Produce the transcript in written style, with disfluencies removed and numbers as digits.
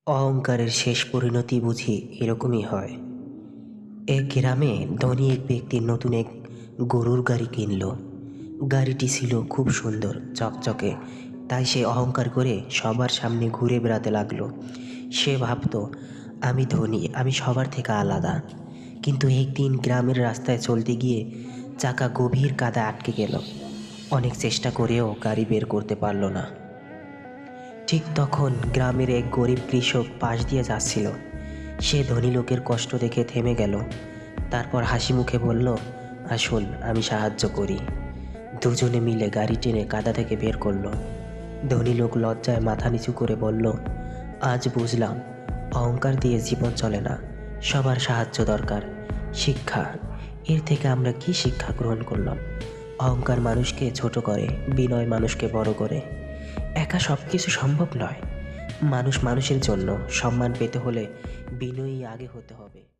অহংকারের শেষ পরিণতি বুঝি এরকমই হয়। এক গ্রামে ধনী এক ব্যক্তি নতুন এক গরুর গাড়ি কিনল। গাড়িটি ছিল খুব সুন্দর, চকচকে। তাই সে অহংকার করে সবার সামনে ঘুরে বেড়াতে লাগলো। সে ভাবতো, আমি ধনী, আমি সবার থেকে আলাদা। কিন্তু একদিন গ্রামের রাস্তায় চলতে গিয়ে চাকা গভীর কাদায় আটকে গেল। অনেক চেষ্টা করেও গাড়ি বের করতে পারল না। ঠিক তখন গ্রামের এক গরিব কৃষক পাশ দিয়ে যাচ্ছিল। সে ধনী লোকের কষ্ট দেখে থেমে গেল। তারপর হাসি মুখে বলল, আসুন আমি সাহায্য করি। দুজনে মিলে গাড়ি টেনে কাদা থেকে বের করলো। ধনী লোক লজ্জায় মাথা নিচু করে বলল, আজ বুঝলাম অহংকার দিয়ে জীবন চলে না, সবার সাহায্য দরকার। শিক্ষা, এর থেকে আমরা কি শিক্ষা গ্রহণ করলাম? অহংকার মানুষকে ছোট করে, বিনয় মানুষকে বড় করে। একা সব কিছু সম্ভব নয়। মানুষ মানুষের জন্য সম্মান পেতে হলে বিনয়ী আগে হতে হবে।